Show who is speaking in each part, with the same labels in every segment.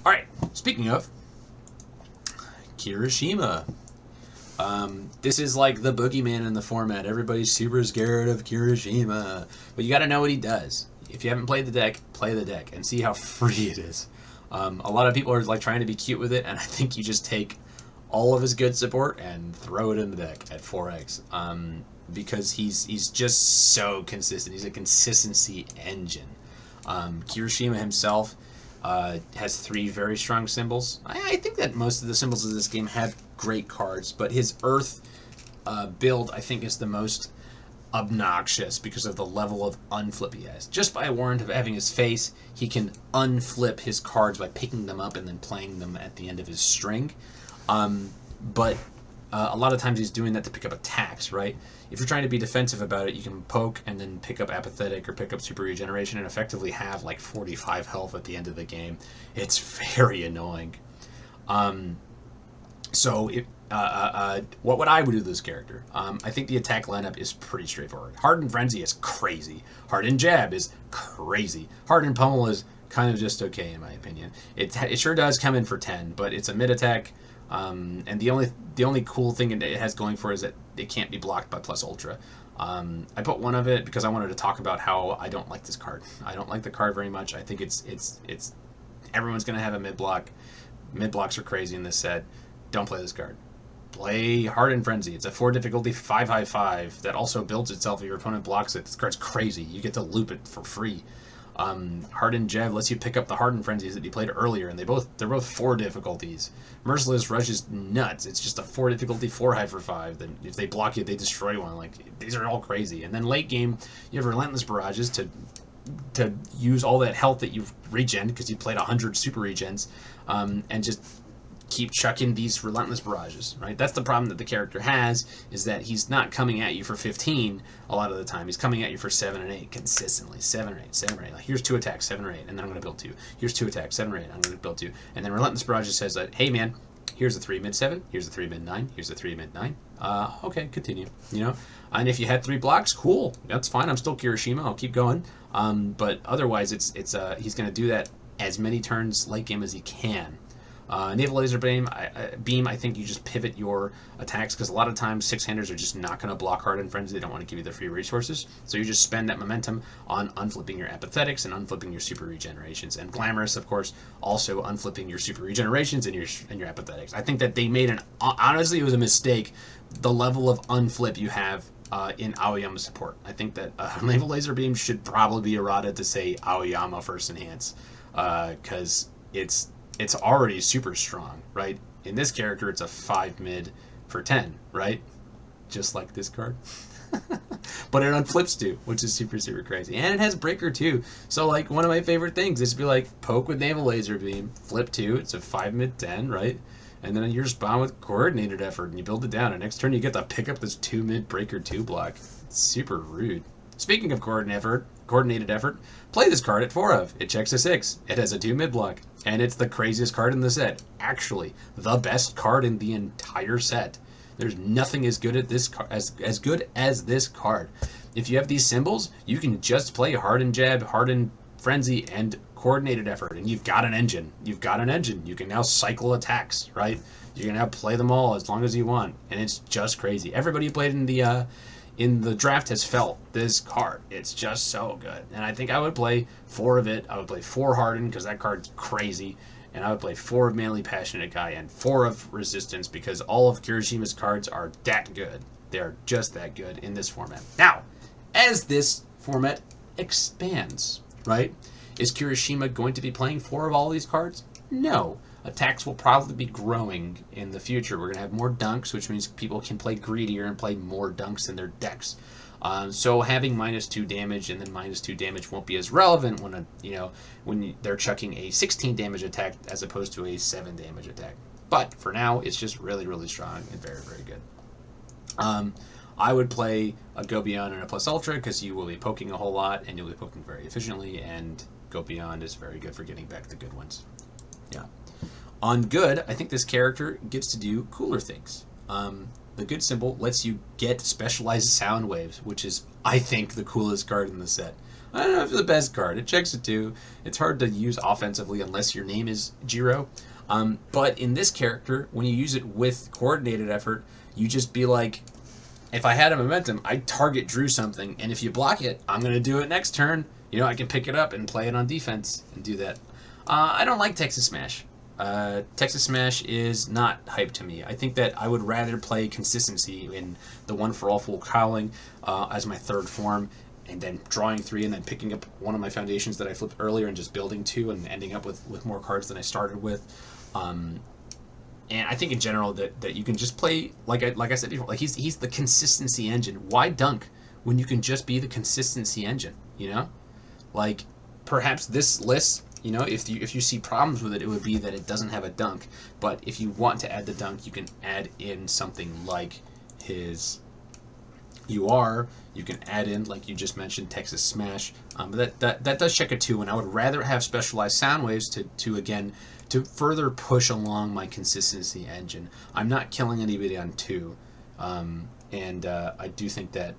Speaker 1: Alright, speaking of, Kirishima. This is like the boogeyman in the format. Everybody's super scared of Kirishima. But you gotta know what he does. If you haven't played the deck, play the deck and see how free it is. A lot of people are like trying to be cute with it, and I think you just take all of his good support and throw it in the deck at 4x. Because he's just so consistent. He's a consistency engine. Kirishima himself has 3 very strong symbols. I think that most of the symbols of this game have great cards, but his Earth build, I think, is the most obnoxious because of the level of unflip he has. Just by warrant of having his face, he can unflip his cards by picking them up and then playing them at the end of his string. But a lot of times he's doing that to pick up attacks, right? If you're trying to be defensive about it, you can poke and then pick up Apathetic or pick up Super Regeneration and effectively have like 45 health at the end of the game. It's very annoying. So what would I do with this character? I think the attack lineup is pretty straightforward. Hardened Frenzy is crazy. Hardened Jab is crazy. Hardened Pummel is kind of just okay in my opinion. It sure does come in for 10, but it's a mid attack. And the only cool thing it has going for it is that it can't be blocked by plus ultra. I put one of it because I wanted to talk about how I don't like this card. I don't like the card very much. I think it's everyone's gonna have a mid block. Mid blocks are crazy in this set. Don't play this card. Play Hardened Frenzy. It's a 4 difficulty 5/5 that also builds itself if your opponent blocks it. This card's crazy. You get to loop it for free. Hardened Jab lets you pick up the Hardened Frenzies that you played earlier, and they're both 4 difficulties. Merciless Rush is nuts. It's just a 4 difficulty 4/5. Then if they block you, they destroy one. Like, these are all crazy. And then late game, you have Relentless Barrages to use all that health that you've regen because you played 100 super regens, and just keep chucking these Relentless Barrages, right? That's the problem that the character has, is that he's not coming at you for 15 a lot of the time. He's coming at you for 7 and 8 consistently. 7 or 8, 7 or 8. Like, here's 2 attacks, 7 or 8, and then I'm going to build 2. Here's 2 attacks, 7 or 8, I'm going to build 2. And then Relentless Barrages says that, hey man, here's a 3 mid 7, here's a 3 mid 9, here's a 3 mid 9. Okay, continue, you know? And if you had 3 blocks, cool. That's fine. I'm still Kirishima. I'll keep going. But otherwise, he's going to do that as many turns late game as he can. Naval Laser Beam, I think you just pivot your attacks, because a lot of times 6-handers are just not going to block Hardened Frenzy. They don't want to give you the free resources. So you just spend that momentum on unflipping your Apathetics and unflipping your Super Regenerations. And Glamorous, of course, also unflipping your Super Regenerations and your Apathetics. I think that they made honestly, it was a mistake, the level of unflip you have in Aoyama support. I think that Naval Laser Beam should probably be errata to say Aoyama first enhance, because it's already super strong, right? In this character, it's a 5 mid for 10, right? Just like this card. But it unflips too, which is super, super crazy. And it has Breaker too. So, like, one of my favorite things is to be like, poke with Naval Laser Beam, flip 2, it's a 5 mid 10, right? And then you respond with Coordinated Effort, and you build it down. And next turn, you get to pick up this 2 mid Breaker 2 block. It's super rude. Speaking of Coordinated Effort, play this card at 4 of. It checks a 6. It has a 2 mid block. And it's the craziest card in the set. Actually, the best card in the entire set. There's nothing as good at this as good as this card. If you have these symbols, you can just play Hardened Jab, Hardened Frenzy, and Coordinated Effort, and you've got an engine. You've got an engine. You can now cycle attacks, right? You can now play them all as long as you want, and it's just crazy. Everybody who played in the draft has felt this card. It's just so good. And I think I would play 4 of it. I would play 4 Hardened, because that card's crazy. And I would play 4 of Manly Passionate Guy and 4 of Resistance, because all of Kirishima's cards are that good. They're just that good in this format. Now, as this format expands, right? Is Kirishima going to be playing 4 of all these cards? No. Attacks will probably be growing in the future. We're going to have more dunks, which means people can play greedier and play more dunks in their decks. So having -2 damage and then -2 damage won't be as relevant when they're chucking a 16 damage attack as opposed to a 7 damage attack. But for now, it's just really, really strong and very, very good. I would play a Go Beyond and a Plus Ultra, because you will be poking a whole lot and you'll be poking very efficiently, and Go Beyond is very good for getting back the good ones. Yeah. On good, I think this character gets to do cooler things. The good symbol lets you get specialized sound waves, which is, I think, the coolest card in the set. I don't know if it's the best card. It checks it too. It's hard to use offensively unless your name is Jiro. But in this character, when you use it with coordinated effort, you just be like, if I had a momentum, I'd target Drew something, and if you block it, I'm going to do it next turn. You know, I can pick it up and play it on defense and do that. I don't like Texas Smash. Texas Smash is not hype to me. I think that I would rather play consistency in the one for all full cowling as my third form, and then drawing 3 and then picking up one of my foundations that I flipped earlier and just building 2 and ending up with more cards than I started with. And I think in general that you can just play like I said before, like he's the consistency engine. Why dunk when you can just be the consistency engine? You know, like perhaps this list, you know, if you see problems with it, it would be that it doesn't have a dunk. But if you want to add the dunk, you can add in something like his UR. You can add in, like you just mentioned, Texas Smash. But that does check it too. And I would rather have specialized sound waves to further push along my consistency engine. I'm not killing anybody on 2, and I do think that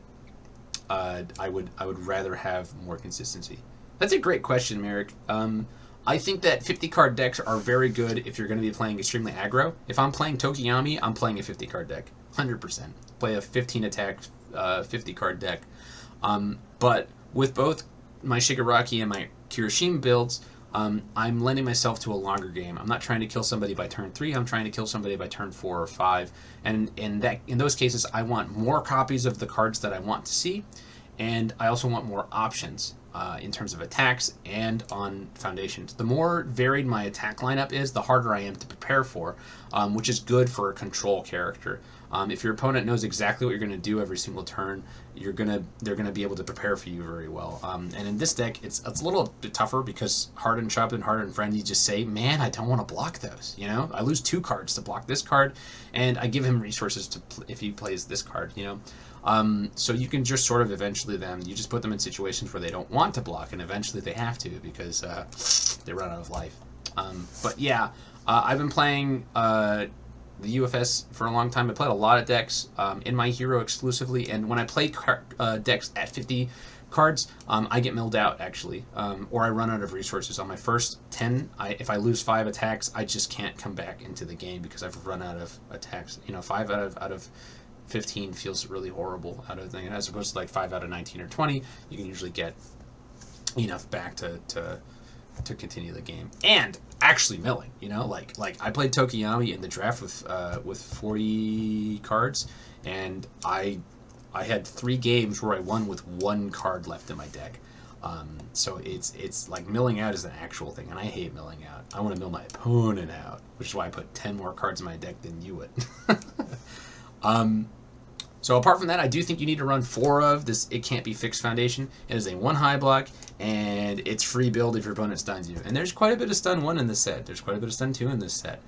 Speaker 1: I would rather have more consistency. That's a great question, Merrick. I think that 50 card decks are very good if you're going to be playing extremely aggro. If I'm playing Tokiyami, I'm playing a 50 card deck, 100%. Play a 15 attack, 50 card deck. But with both my Shigaraki and my Kirishima builds, I'm lending myself to a longer game. I'm not trying to kill somebody by turn 3. I'm trying to kill somebody by turn 4 or 5. And in those cases, I want more copies of the cards that I want to see, and I also want more options in terms of attacks and on foundations. The more varied my attack lineup is, the harder I am to prepare for, which is good for a control character. If your opponent knows exactly what you're going to do every single turn, they're gonna be able to prepare for you very well. And in this deck, it's a little bit tougher because Hardened Chop and Hardened Frenzy just say, man, I don't want to block those. You know, I lose 2 cards to block this card, and I give him resources to if he plays this card. You know, so you can just sort of eventually you just put them in situations where they don't want to block, and eventually they have to because they run out of life. But yeah, I've been playing the UFS for a long time. I played a lot of decks in my hero exclusively, and when I play decks at 50 cards, I get milled out actually, or I run out of resources. On my first 10, if I lose 5 attacks, I just can't come back into the game because I've run out of attacks. You know, 5 out of 15 feels really horrible out of the thing, as opposed to like 5 out of 19 or 20, you can usually get enough back to continue the game and actually milling. You know, like I played Tokiyami in the draft with 40 cards, and I had 3 games where I won with 1 card left in my deck. So it's like milling out is an actual thing, and I hate milling out. I want to mill my opponent out, which is why I put 10 more cards in my deck than you would. So apart from that, I do think you need to run 4 of this It Can't Be Fixed Foundation. It is a 1 high block, and it's free build if your opponent stuns you. And there's quite a bit of stun 1 in this set. There's quite a bit of stun 2 in this set.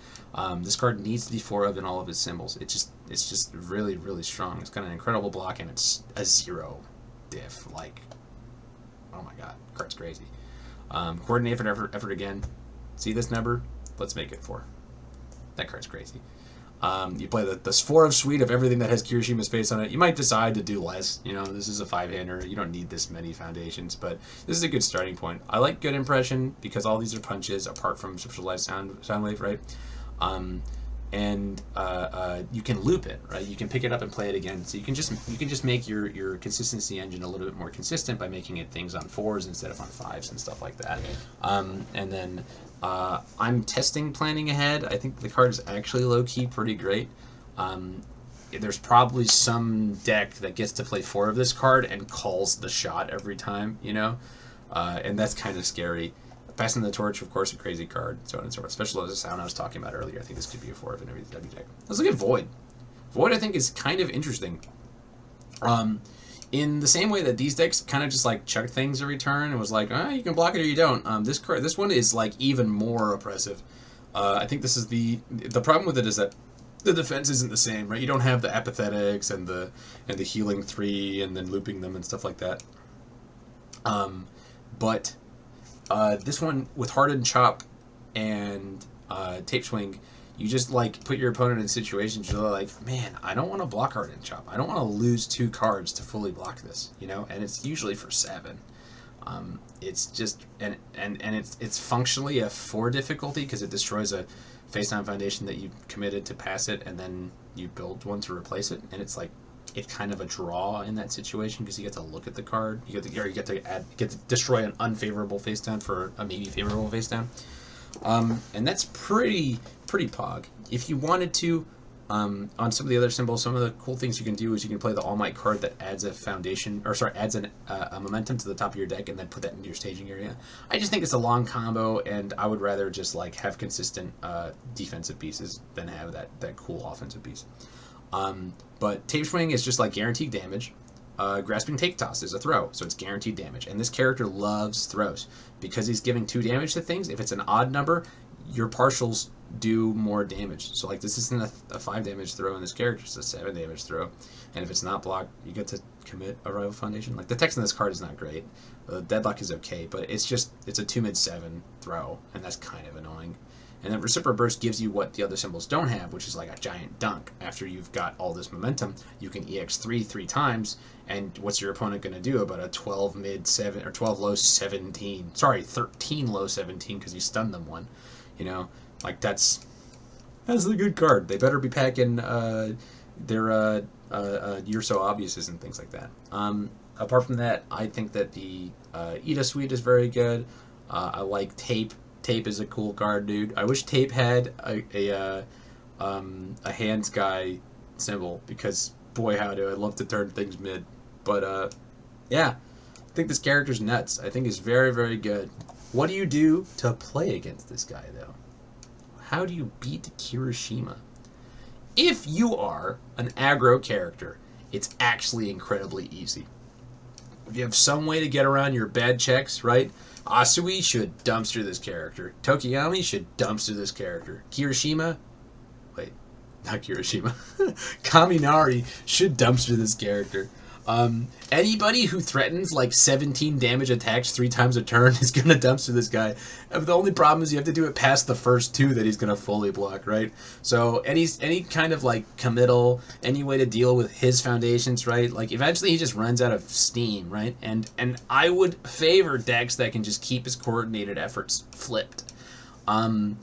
Speaker 1: This card needs to be 4 of in all of its symbols. It's just really, really strong. It's got an incredible block, and it's a 0 diff. Like, oh my god, card's crazy. Coordinate effort again. See this number? Let's make it 4. That card's crazy. You play the 4 of suite of everything that has Kirishima's face on it. You might decide to do less. You know, this is a 5-hander. You don't need this many foundations, but this is a good starting point. I like good impression because all these are punches apart from specialized sound wave, right? And you can loop it, right? You can pick it up and play it again. So you can just make your consistency engine a little bit more consistent by making it things on 4s instead of on 5s and stuff like that. And then I'm testing planning ahead. I think the card is actually low-key pretty great. There's probably some deck that gets to play 4 of this card and calls the shot every time, you know? And that's kind of scary. Passing the Torch, of course, a crazy card, so on and so forth. Special as a sound I was talking about earlier. I think this could be a 4 of an every deck. Let's look at Void. Void, I think, is kind of interesting. In the same way that these decks kind of just like chuck things every turn and was like, you can block it or you don't. This one is like even more oppressive. I think this is the problem with it is that the defense isn't the same, right? You don't have the apathetics and the healing 3 and then looping them and stuff like that. But this one with Hardened Chop and Tape Swing, you just like put your opponent in situations where they're like, man, I don't want to block Hardened Chop. I don't want to lose 2 cards to fully block this, you know? And it's usually for 7. It's just and it's functionally a 4 difficulty because it destroys a face down foundation that you committed to pass it, and then you build one to replace it, and it's like it's kind of a draw in that situation because you get to look at the card, you get to destroy an unfavorable face down for a maybe favorable face down, and that's pretty pog. If you wanted to. On some of the other symbols, some of the cool things you can do is you can play the All Might card that adds a foundation, or sorry, adds a momentum to the top of your deck and then put that into your staging area. I just think it's a long combo, and I would rather just like have consistent defensive pieces than have that cool offensive piece. But Tape Swing is just like guaranteed damage. Grasping Take Toss is a throw, so it's guaranteed damage. And this character loves throws because he's giving 2 damage to things. If it's an odd number, your partials do more damage. So like this isn't a 5 damage throw in this character, it's a 7 damage throw. And if it's not blocked, you get to commit a rival foundation. Like the text in this card is not great. Deadlock is okay, but it's a 2 mid 7 throw, and that's kind of annoying. And then Reciprocal Burst gives you what the other symbols don't have, which is like a giant dunk. After you've got all this momentum, you can EX3 3 times, and what's your opponent going to do about a 12 mid 7 or 12 low 17? Sorry, 13 low 17 because you stunned them one. You know, like that's a good card. They better be packing their You're So Obviouses and things like that. Apart from that, I think that the Ida Suite is very good. I like Tape. Tape is a cool card, dude. I wish Tape had a hands guy symbol because boy howdy, I'd love to turn things mid. But yeah, I think this character's nuts. I think he's very, very good. What do you do to play against this guy, though? How do you beat Kirishima? If you are an aggro character, it's actually incredibly easy. If you have some way to get around your bad checks, right? Asui should dumpster this character. Tokiyami should dumpster this character. Kirishima, wait, not Kirishima. Kaminari should dumpster this character. Anybody who threatens like 17 damage attacks 3 times a turn is gonna dumpster this guy. The only problem is you have to do it past the first 2 that he's gonna fully block, right? So any kind of like committal, any way to deal with his foundations, right? Like eventually he just runs out of steam, right? And I would favor decks that can just keep his coordinated efforts flipped. And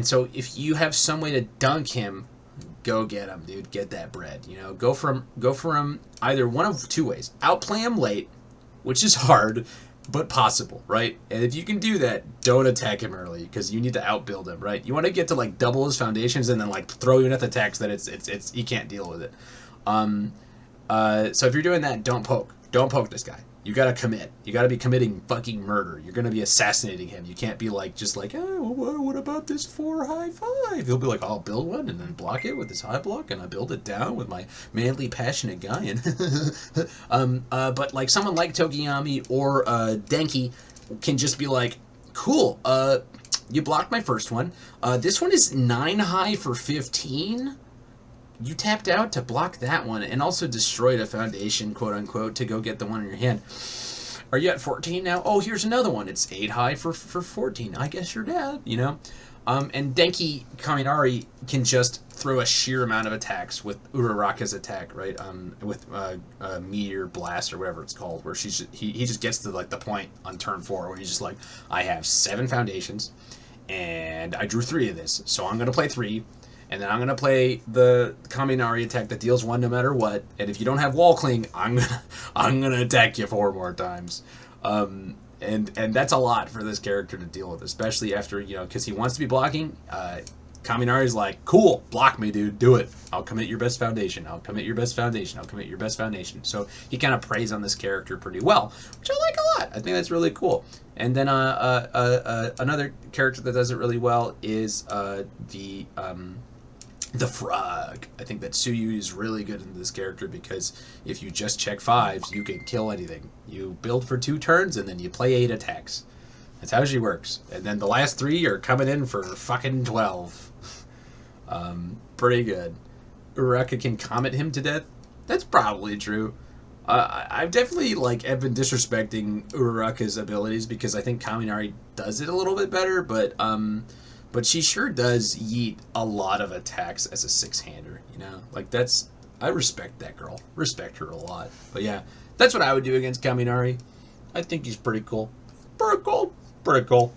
Speaker 1: so if you have some way to dunk him, go get him, dude. Get that bread. You know, go for him either one of 2 ways. Outplay him late, which is hard, but possible, right? And if you can do that, don't attack him early because you need to outbuild him, right? You want to get to like double his foundations and then like throw enough attacks that it's he can't deal with it. So if you're doing that, don't poke. Don't poke this guy. You gotta commit. You gotta be committing fucking murder. You're gonna be assassinating him. You can't be like just like, oh, what about this 4 high 5? He'll be like, I'll build one and then block it with this high block, and I build it down with my manly, passionate guy. But like someone like Tokiyami or Denki can just be like, cool. You blocked my first one. This one is 9 high for 15. You tapped out to block that one and also destroyed a foundation, quote unquote, to go get the one in your hand. Are you at 14 now? Oh, here's another one. It's 8 high for 14. I guess you're dead, you know? And Denki Kaminari can just throw a sheer amount of attacks with Uraraka's attack, right? With Meteor Blast or whatever it's called, where he just gets to like the point on turn 4 where he's just like, I have 7 foundations and I drew 3 of this, so I'm gonna play 3. And then I'm gonna play the Kaminari attack that deals 1 no matter what. And if you don't have Wall Cling, I'm gonna attack you 4 more times. And that's a lot for this character to deal with, especially after, you know, because he wants to be blocking. Kaminari's like, cool, block me, dude, do it. I'll commit your best foundation. I'll commit your best foundation. I'll commit your best foundation. So he kind of preys on this character pretty well, which I like a lot. I think that's really cool. And then another character that does it really well is the Frog. I think that Tsuyu is really good in this character because if you just check 5s, you can kill anything. You build for 2 turns and then you play 8 attacks. That's how she works. And then the last 3 are coming in for fucking 12. Pretty good. Uraraka can comet him to death. That's probably true. I've definitely have been disrespecting Uraraka's abilities because I think Kaminari does it a little bit better, but she sure does yeet a lot of attacks as a 6-hander, you know? Like, I respect that girl. Respect her a lot. But yeah, That's what I would do against Kaminari. I think he's pretty cool. Pretty cool. Pretty cool.